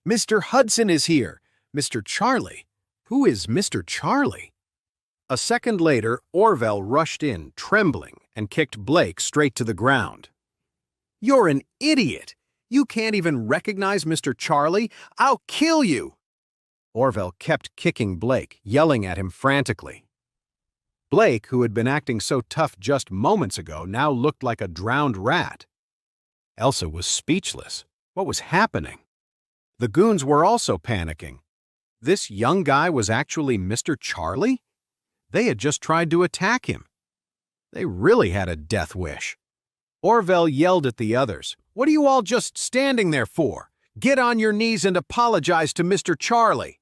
Mr. Hudson is here. Mr. Charlie. Who is Mr. Charlie? A second later, Orville rushed in, trembling, and kicked Blake straight to the ground. You're an idiot! You can't even recognize Mr. Charlie? I'll kill you! Orville kept kicking Blake, yelling at him frantically. Blake, who had been acting so tough just moments ago, now looked like a drowned rat. Elsa was speechless. What was happening? The goons were also panicking. This young guy was actually Mr. Charlie? They had just tried to attack him. They really had a death wish. Orville yelled at the others. What are you all just standing there for? Get on your knees and apologize to Mr. Charlie.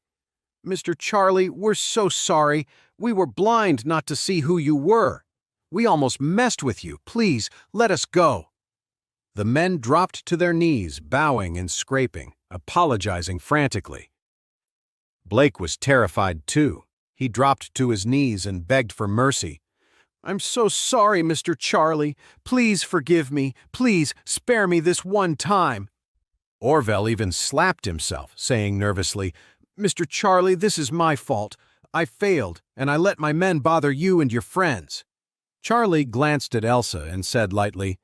Mr. Charlie, we're so sorry. We were blind not to see who you were. We almost messed with you. Please, let us go. The men dropped to their knees, bowing and scraping, apologizing frantically. Blake was terrified too. He dropped to his knees and begged for mercy. I'm so sorry, Mr. Charlie. Please forgive me. Please spare me this one time. Orville even slapped himself, saying nervously, Mr. Charlie, this is my fault. I failed, and I let my men bother you and your friends. Charlie glanced at Elsa and said lightly,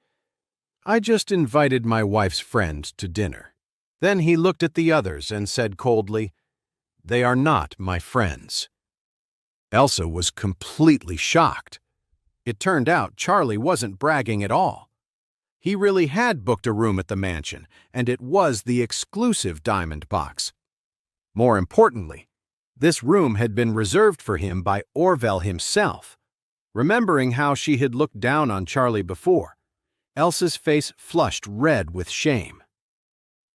I just invited my wife's friend to dinner. Then he looked at the others and said coldly, They are not my friends. Elsa was completely shocked. It turned out Charlie wasn't bragging at all. He really had booked a room at the mansion, and it was the exclusive diamond box. More importantly, this room had been reserved for him by Orville himself. Remembering how she had looked down on Charlie before, Elsa's face flushed red with shame.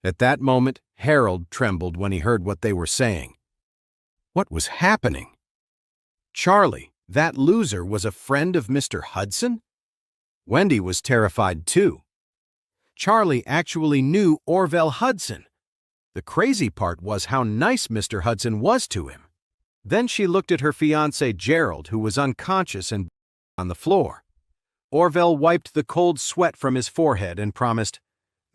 At that moment, Harold trembled when he heard what they were saying. What was happening? Charlie, that loser, was a friend of Mr. Hudson? Wendy was terrified too. Charlie actually knew Orville Hudson. The crazy part was how nice Mr. Hudson was to him. Then she looked at her fiancé Gerald, who was unconscious and on the floor. Orville wiped the cold sweat from his forehead and promised,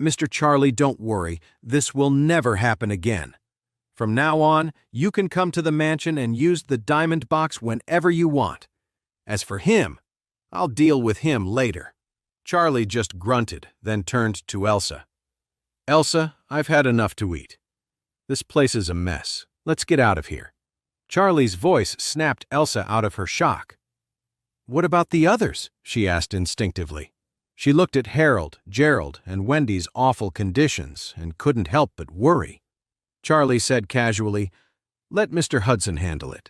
Mr. Charlie, don't worry, this will never happen again. From now on, you can come to the mansion and use the diamond box whenever you want. As for him, I'll deal with him later. Charlie just grunted, then turned to Elsa. Elsa, I've had enough to eat. This place is a mess. Let's get out of here. Charlie's voice snapped Elsa out of her shock. What about the others? She asked instinctively. She looked at Harold, Gerald, and Wendy's awful conditions and couldn't help but worry. Charlie said casually, Let Mr. Hudson handle it.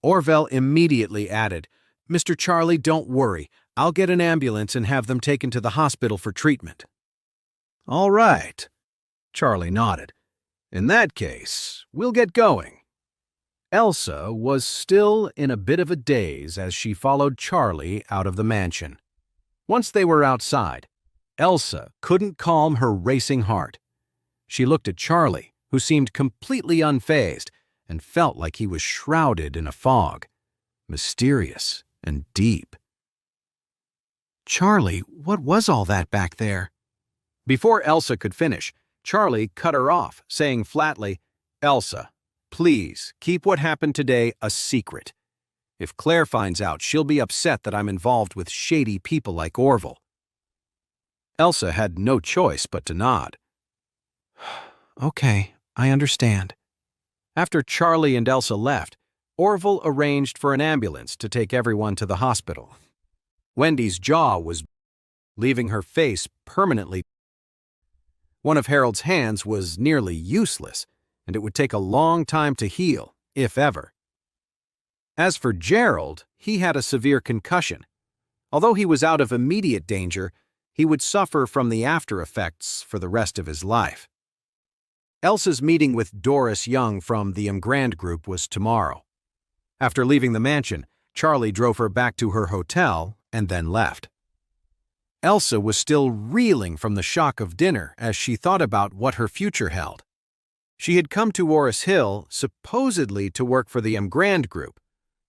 Orville immediately added, Mr. Charlie, don't worry. I'll get an ambulance and have them taken to the hospital for treatment. All right. Charlie nodded. In that case, we'll get going. Elsa was still in a bit of a daze as she followed Charlie out of the mansion. Once they were outside, Elsa couldn't calm her racing heart. She looked at Charlie, who seemed completely unfazed and felt like he was shrouded in a fog, mysterious and deep. Charlie, what was all that back there? Before Elsa could finish, Charlie cut her off, saying flatly, Elsa, please keep what happened today a secret. If Claire finds out, she'll be upset that I'm involved with shady people like Orville. Elsa had no choice but to nod. Okay, I understand. After Charlie and Elsa left, Orville arranged for an ambulance to take everyone to the hospital. Wendy's jaw was leaving her face permanently. One of Harold's hands was nearly useless, and it would take a long time to heal, if ever. As for Gerald, he had a severe concussion. Although he was out of immediate danger, he would suffer from the after effects for the rest of his life. Elsa's meeting with Doris Young from the Grand Group was tomorrow. After leaving the mansion, Charlie drove her back to her hotel and then left. Elsa was still reeling from the shock of dinner as she thought about what her future held. She had come to Oris Hill supposedly to work for the Grand Group,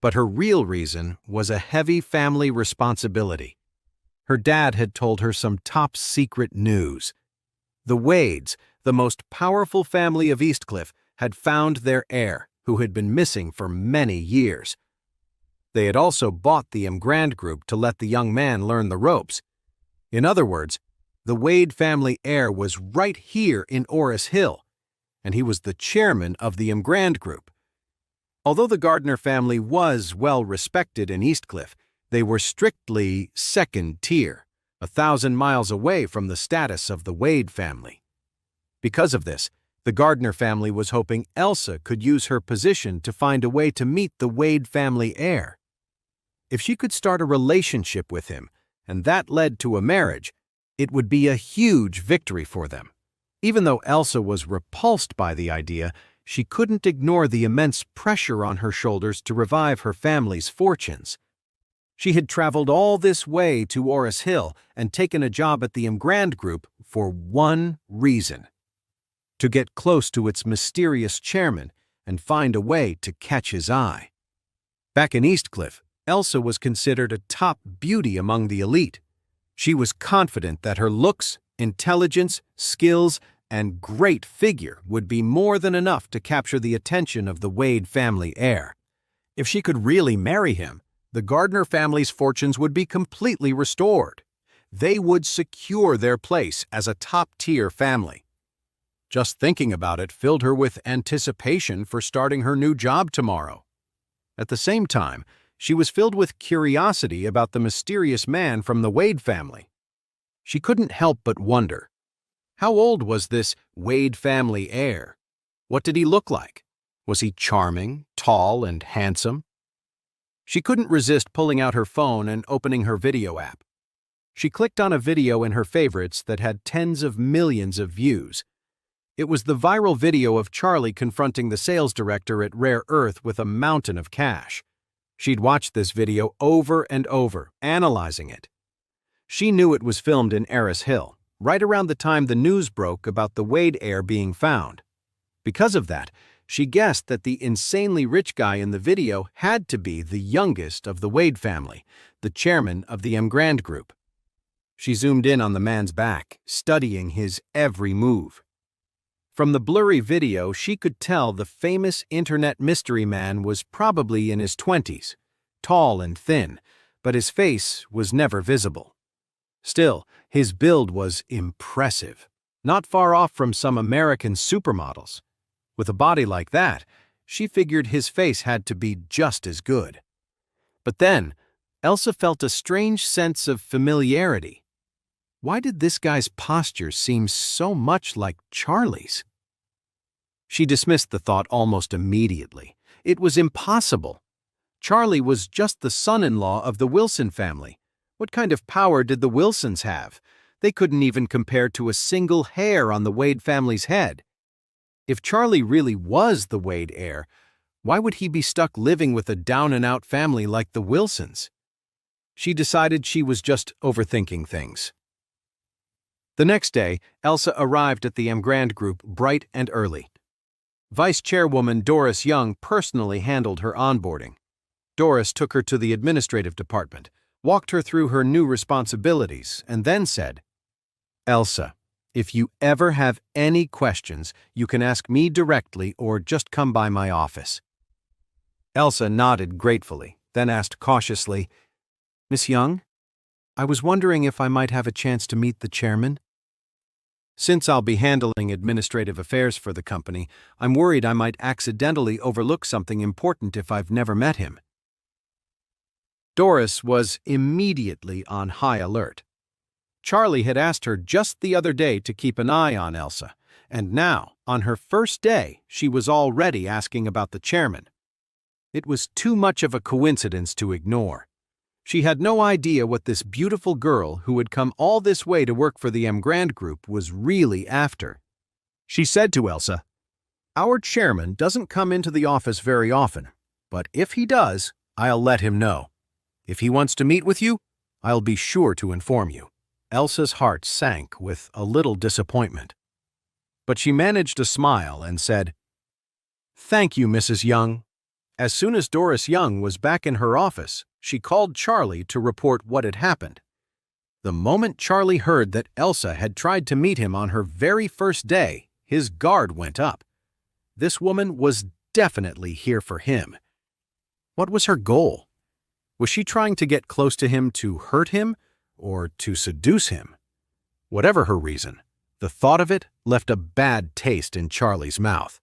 but her real reason was a heavy family responsibility. Her dad had told her some top-secret news. The Wades, the most powerful family of Eastcliff had found their heir, who had been missing for many years. They had also bought the Grand Group to let the young man learn the ropes. In other words, the Wade family heir was right here in Oris Hill, and he was the chairman of the Grand Group. Although the Gardner family was well respected in Eastcliff, they were strictly second tier, 1,000 miles away from the status of the Wade family. Because of this, the Gardner family was hoping Elsa could use her position to find a way to meet the Wade family heir. If she could start a relationship with him, and that led to a marriage, it would be a huge victory for them. Even though Elsa was repulsed by the idea, she couldn't ignore the immense pressure on her shoulders to revive her family's fortunes. She had traveled all this way to Oris Hill and taken a job at the Grand Group for one reason: to get close to its mysterious chairman and find a way to catch his eye. Back in Eastcliff, Elsa was considered a top beauty among the elite. She was confident that her looks, intelligence, skills, and great figure would be more than enough to capture the attention of the Wade family heir. If she could really marry him, the Gardner family's fortunes would be completely restored. They would secure their place as a top-tier family. Just thinking about it filled her with anticipation for starting her new job tomorrow. At the same time, she was filled with curiosity about the mysterious man from the Wade family. She couldn't help but wonder, how old was this Wade family heir? What did he look like? Was he charming, tall, and handsome? She couldn't resist pulling out her phone and opening her video app. She clicked on a video in her favorites that had tens of millions of views. It was the viral video of Charlie confronting the sales director at Rare Earth with a mountain of cash. She'd watched this video over and over, analyzing it. She knew it was filmed in Oris Hill, right around the time the news broke about the Wade heir being found. Because of that, she guessed that the insanely rich guy in the video had to be the youngest of the Wade family, the chairman of the Grand Group. She zoomed in on the man's back, studying his every move. From the blurry video, she could tell the famous internet mystery man was probably in his 20s, tall and thin, but his face was never visible. Still, his build was impressive, not far off from some American supermodels. With a body like that, she figured his face had to be just as good. But then, Elsa felt a strange sense of familiarity. Why did this guy's posture seem so much like Charlie's? She dismissed the thought almost immediately. It was impossible. Charlie was just the son-in-law of the Wilson family. What kind of power did the Wilsons have? They couldn't even compare to a single hair on the Wade family's head. If Charlie really was the Wade heir, why would he be stuck living with a down-and-out family like the Wilsons? She decided she was just overthinking things. The next day, Elsa arrived at the Grand Group bright and early. Vice Chairwoman Doris Young personally handled her onboarding. Doris took her to the administrative department, walked her through her new responsibilities, and then said, "Elsa, if you ever have any questions, you can ask me directly or just come by my office." Elsa nodded gratefully, then asked cautiously, "Miss Young, I was wondering if I might have a chance to meet the chairman. Since I'll be handling administrative affairs for the company, I'm worried I might accidentally overlook something important if I've never met him." Doris was immediately on high alert. Charlie had asked her just the other day to keep an eye on Elsa, and now, on her first day, she was already asking about the chairman. It was too much of a coincidence to ignore. She had no idea what this beautiful girl who had come all this way to work for the Grand Group was really after. She said to Elsa, "Our chairman doesn't come into the office very often, but if he does, I'll let him know. If he wants to meet with you, I'll be sure to inform you." Elsa's heart sank with a little disappointment. But she managed a smile and said, "Thank you, Mrs. Young." As soon as Doris Young was back in her office, she called Charlie to report what had happened. The moment Charlie heard that Elsa had tried to meet him on her very first day, His guard went up. This woman was definitely here for him. What was her goal? Was she trying to get close to him to hurt him or to seduce him? Whatever her reason, the thought of it left a bad taste in Charlie's mouth.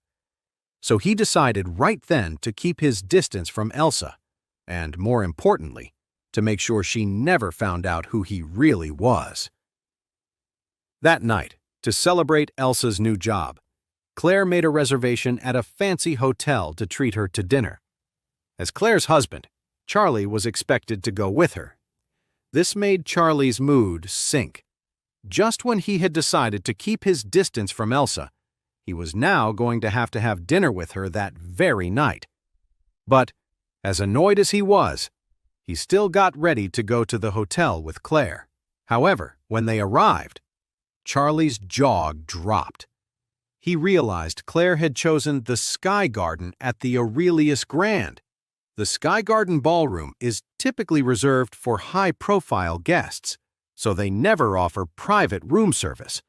So he decided right then to keep his distance from Elsa, and more importantly, to make sure she never found out who he really was. That night, to celebrate Elsa's new job, Claire made a reservation at a fancy hotel to treat her to dinner. As Claire's husband, Charlie was expected to go with her. This made Charlie's mood sink. Just when he had decided to keep his distance from Elsa, he was now going to have dinner with her that very night. But, as annoyed as he was, he still got ready to go to the hotel with Claire. However, when they arrived, Charlie's jaw dropped. He realized Claire had chosen the Sky Garden at the Aurelius Grand. The Sky Garden ballroom is typically reserved for high-profile guests, so they never offer private room service.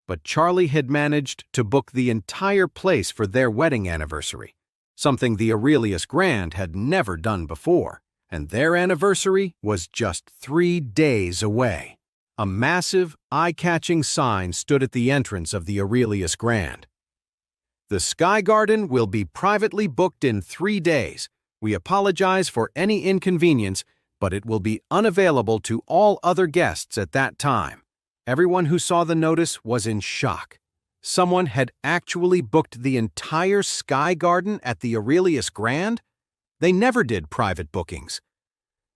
But Charlie had managed to book the entire place for their wedding anniversary, something the Aurelius Grand had never done before, and their anniversary was just 3 days away. A massive, eye-catching sign stood at the entrance of the Aurelius Grand. The Sky Garden will be privately booked in 3 days. We apologize for any inconvenience, but it will be unavailable to all other guests at that time. Everyone who saw the notice was in shock. Someone had actually booked the entire Sky Garden at the Aurelius Grand? They never did private bookings.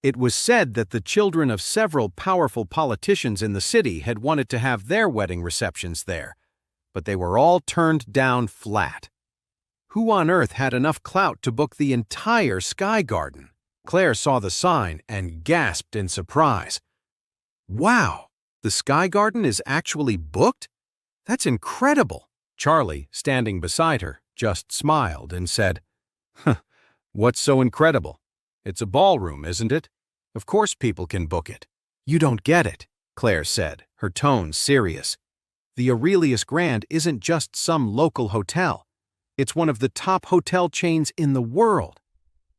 It was said that the children of several powerful politicians in the city had wanted to have their wedding receptions there, but they were all turned down flat. Who on earth had enough clout to book the entire Sky Garden? Claire saw the sign and gasped in surprise. Wow, the Sky Garden is actually booked? That's incredible. Charlie, standing beside her, just smiled and said, "What's so incredible? It's a ballroom, isn't it? Of course people can book it." "You don't get it," Claire said, her tone serious. "The Aurelius Grand isn't just some local hotel. It's one of the top hotel chains in the world.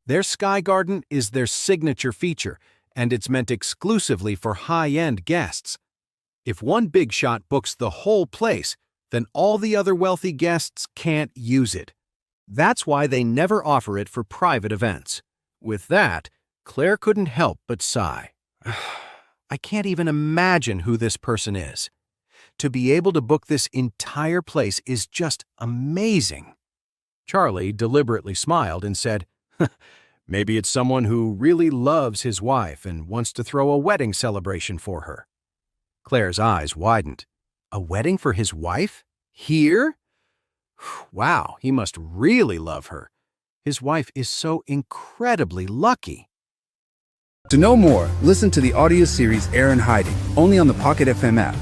Their Sky Garden is their signature feature, and it's meant exclusively for high-end guests. If one big shot books the whole place, then all the other wealthy guests can't use it. That's why they never offer it for private events." With that, Claire couldn't help but sigh. I can't even imagine who this person is. To be able to book this entire place is just amazing. Charlie deliberately smiled and said, "Maybe it's someone who really loves his wife and wants to throw a wedding celebration for her." Claire's eyes widened. A wedding for his wife? Here? Wow, he must really love her. His wife is so incredibly lucky. To know more, listen to the audio series Heir in Hiding, only on the Pocket FM app.